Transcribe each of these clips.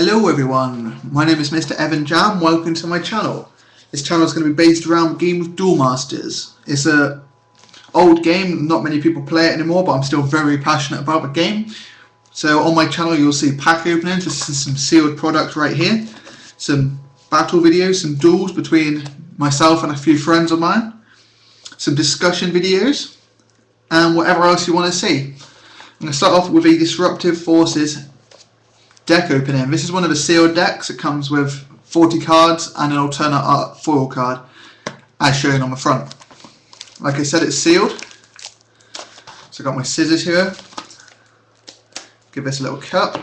Hello everyone, my name is MrEvanJam, welcome to my channel. This channel is going to be based around the game of Duel Masters. It's an old game, not many people play it anymore, but I'm still very passionate about the game. So on my channel you'll see pack openings, this is some sealed product right here, some battle videos, some duels between myself and a few friends of mine, some discussion videos, and whatever else you want to see. I'm going to start off with a Disruptive Forces deck opening. This is one of the sealed decks. It comes with 40 cards and an alternate art foil card as shown on the front. Like I said, it's sealed. So I've got my scissors here. Give this a little cut.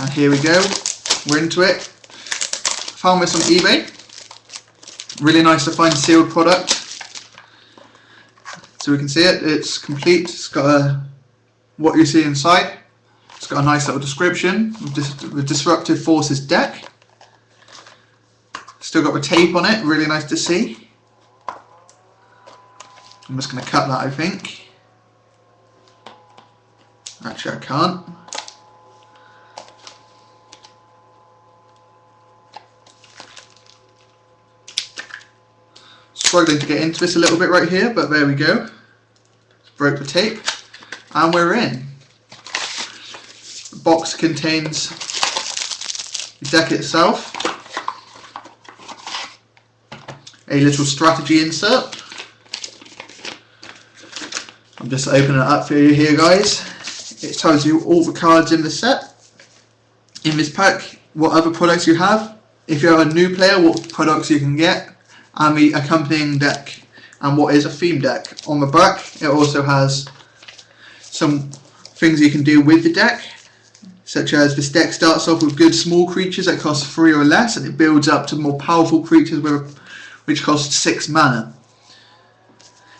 And here we go. We're into it. Found this on eBay. Really nice to find sealed product. So we can see it, it's complete, it's got what you see inside, it's got a nice little description of the Disruptive Forces deck. Still got the tape on it, really nice to see. I'm just going to cut that, I think. Actually I can't. Struggling to get into this a little bit right here, but there we go. Broke the tape and we're in. The box contains the deck itself, a little strategy insert. I'm just opening it up for you here, guys. It tells you all the cards in the set, in this pack, what other products you have, if you're a new player, what products you can get, and the accompanying deck and what is a theme deck. On the back it also has some things you can do with the deck, such as this deck starts off with good small creatures that cost 3 or less, and it builds up to more powerful creatures which cost 6 mana.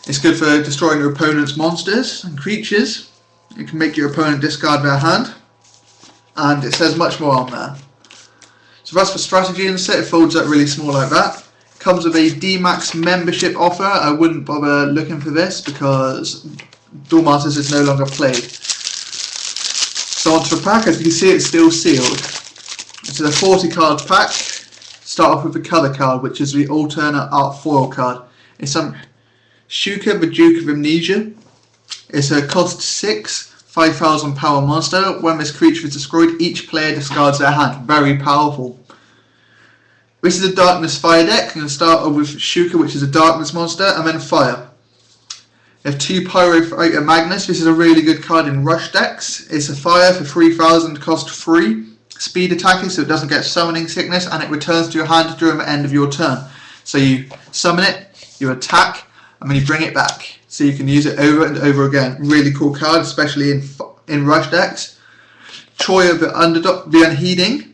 It's good for destroying your opponent's monsters and creatures. It can make your opponent discard their hand, and it says much more on there. So that's the strategy insert. It folds up really small like that. Comes with a DMAX membership offer. I wouldn't bother looking for this because Duel Masters is no longer played. So onto the pack. As you can see, it's still sealed. This is a 40 card pack. Start off with the colour card, which is the alternate art foil card. It's some Shuka, the Duke of Amnesia. It's a cost 6, 5,000 power monster. When this creature is destroyed, each player discards their hand. Very powerful. This is a Darkness Fire deck. I'm going to start off with Shuka, which is a Darkness monster, and then Fire. You have 2 Pyrofighter Magnus. This is a really good card in Rush decks. It's a Fire for 3,000, cost 3. Speed attacking, so it doesn't get summoning sickness, and it returns to your hand during the end of your turn. So you summon it, you attack, and then you bring it back. So you can use it over and over again. Really cool card, especially in Rush decks. Troy of the Unheeding,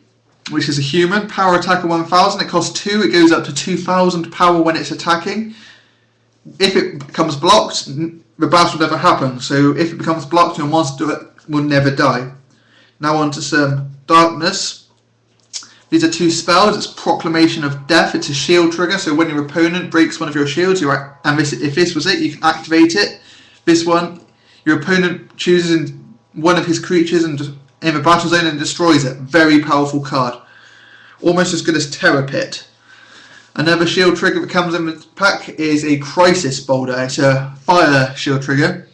which is a human, power attacker 1000, it costs 2, it goes up to 2000 power when it's attacking. If it becomes blocked, the battle will never happen, so if it becomes blocked, your monster will never die. Now on to some Darkness. These are 2 spells. It's Proclamation of Death, it's a shield trigger, so when your opponent breaks one of your shields, if this was it, you can activate it. This one, your opponent chooses one of his creatures in the battle zone and destroys it. Very powerful card. Almost as good as Terror Pit. Another shield trigger that comes in the pack is a Crisis Boulder. It's a fire shield trigger.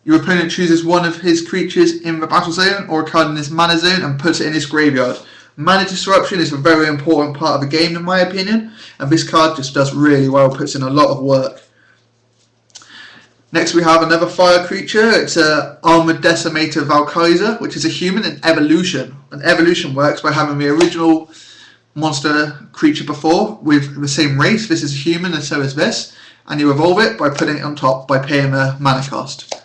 Your opponent chooses one of his creatures in the battle zone or a card in his mana zone and puts it in his graveyard. Mana disruption is a very important part of the game in my opinion, and this card just does really well, puts in a lot of work. Next we have another fire creature. It's a Armored Decimator Valkyzer, which is a human in evolution. And evolution works by having the original monster creature before with the same race. This is a human and so is this. And you evolve it by putting it on top by paying the mana cost.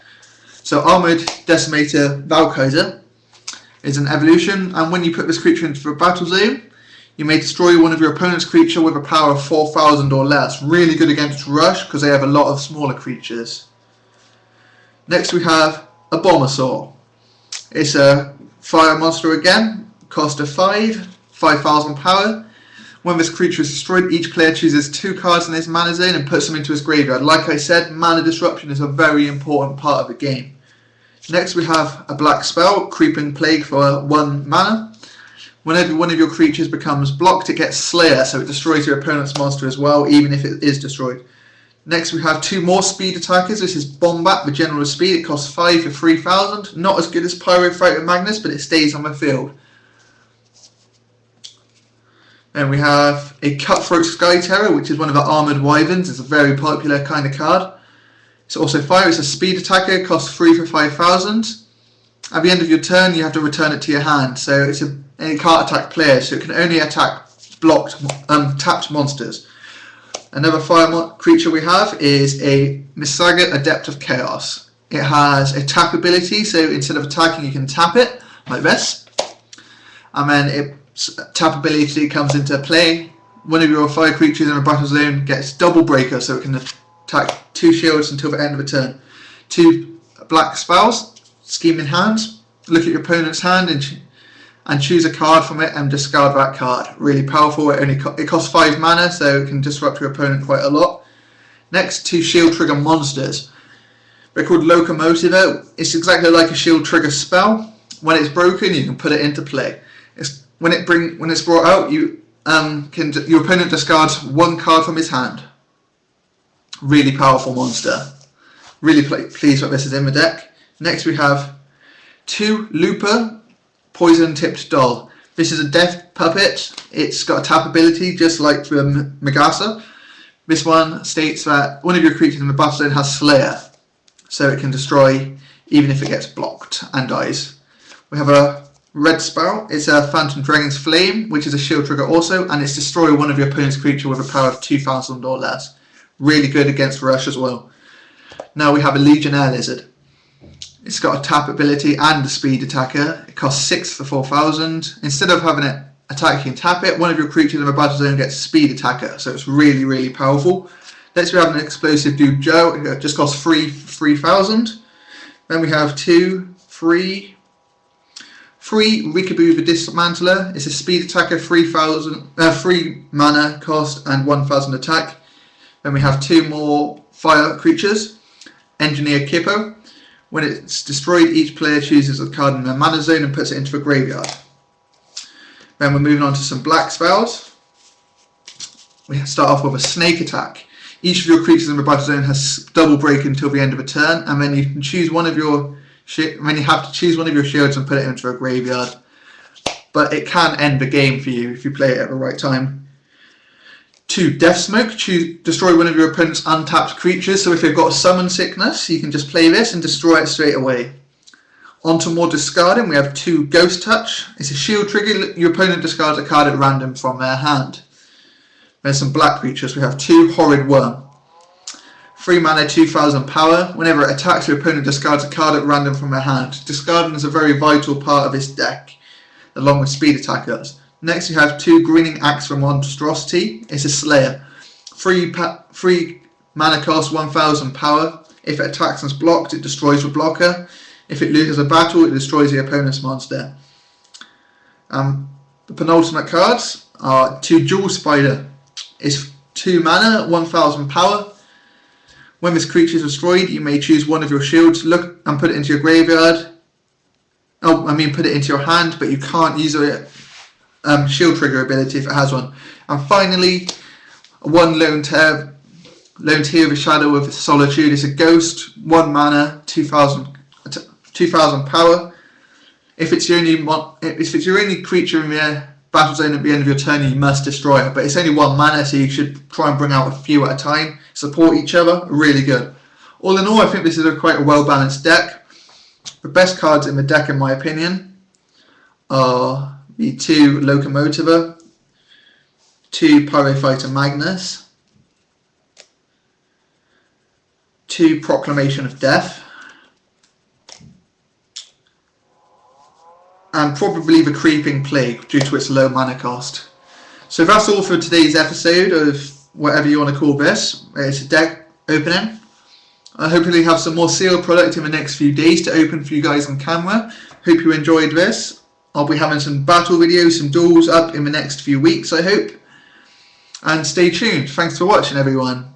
So Armored Decimator Valkyzer is an evolution, and when you put this creature into the battle zone, you may destroy one of your opponent's creature with a power of 4,000 or less. Really good against Rush because they have a lot of smaller creatures. Next we have a Bombersaw. It's a fire monster again, cost of 5, 5,000 power. When this creature is destroyed, each player chooses 2 cards in his mana zone and puts them into his graveyard. Like I said, mana disruption is a very important part of the game. Next we have a black spell, Creeping Plague for 1 mana. Whenever one of your creatures becomes blocked, it gets Slayer, so it destroys your opponent's monster as well, even if it is destroyed. Next we have 2 more speed attackers. This is Bombat, the general speed. It costs 5 for 3,000. Not as good as Pyrofight and Magnus, but it stays on the field. Then we have a Cutthroat Sky Terror, which is one of the Armoured Wyverns. It's a very popular kind of card. It's also fire. It's a speed attacker. Costs 3 for 5,000. At the end of your turn, you have to return it to your hand. So it can't attack players, so it can only attack blocked, tapped monsters. Another fire creature we have is a Misaga, Adept of Chaos. It has a tap ability, so instead of attacking, you can tap it like this, and then its tap ability comes into play. One of your fire creatures in a battle zone gets Double Breaker, so it can attack 2 shields until the end of the turn. 2 black spells, Scheming Hands. Look at your opponent's hand and choose a card from it and discard that card. Really powerful. It costs 5 mana, so it can disrupt your opponent quite a lot. Next, 2 shield trigger monsters. They're called Locomotiva. It's exactly like a shield trigger spell. When it's broken, you can put it into play. When it's brought out, your opponent discards 1 card from his hand. Really powerful monster. Really pleased that this is in the deck. Next we have 2 Looper, Poison Tipped Doll. This is a death puppet. It's got a tap ability just like the Megasa. This one states that one of your creatures in the battle zone has Slayer, so it can destroy even if it gets blocked and dies. We have a red spell. It's a Phantom Dragon's Flame, which is a shield trigger also, and it's destroy one of your opponent's creature with a power of 2,000 or less. Really good against Rush as well. Now we have a Legionnaire Lizard. It's got a tap ability and a speed attacker. It costs 6 for 4,000. Instead of having it attack, you can tap it. One of your creatures in the battle zone gets speed attacker, so it's really, really powerful. Next we have an Explosive Dude Joe. It just costs 3,000. Then we have 3 Rikaboo the Dismantler. It's a speed attacker, 3 mana cost and 1,000 attack. Then we have 2 more fire creatures. Engineer Kippo. When it's destroyed, each player chooses a card in their mana zone and puts it into a graveyard. Then we're moving on to some black spells. We start off with a Snake Attack. Each of your creatures in the battle zone has Double Break until the end of a turn, and then you can choose one of your shields and put it into a graveyard. But it can end the game for you if you play it at the right time. 2 Death Smoke. Destroy one of your opponent's untapped creatures, so if they've got Summon Sickness, you can just play this and destroy it straight away. On to more discarding, we have 2 Ghost Touch. It's a shield trigger. Your opponent discards a card at random from their hand. There's some black creatures. We have 2 Horrid Worm. 3 mana, 2,000 power. Whenever it attacks, your opponent discards a card at random from their hand. Discarding is a very vital part of this deck, along with speed attackers. Next you have 2 Grinning Axe from Monstrosity. It's a Slayer. 3 mana cost, 1,000 power. If it attacks and is blocked, it destroys the blocker. If it loses a battle, it destroys the opponent's monster. The penultimate cards are 2 Jewel Spider. It's 2 mana, 1,000 power. When this creature is destroyed, you may choose one of your shields, look and put it into your graveyard. Put it into your hand, but you can't use it. Shield trigger ability if it has one. And finally, 1 Lone Tear of Shadow of Solitude. It's a ghost, 1 mana, 2,000 power. If it's your only creature in the battle zone at the end of your turn, you must destroy it. But it's only 1 mana, so you should try and bring out a few at a time. Support each other, really good. All in all, I think this is quite a well balanced deck. The best cards in the deck, in my opinion, are the 2 Locomotiva, 2 Pyrofighter Magnus, 2 Proclamation of Death, and probably the Creeping Plague due to its low mana cost. So that's all for today's episode of whatever you want to call this. It's a deck opening. I hopefully have some more sealed product in the next few days to open for you guys on camera. Hope you enjoyed this. I'll be having some battle videos, some duels up in the next few weeks, I hope. and stay tuned. Thanks for watching, everyone.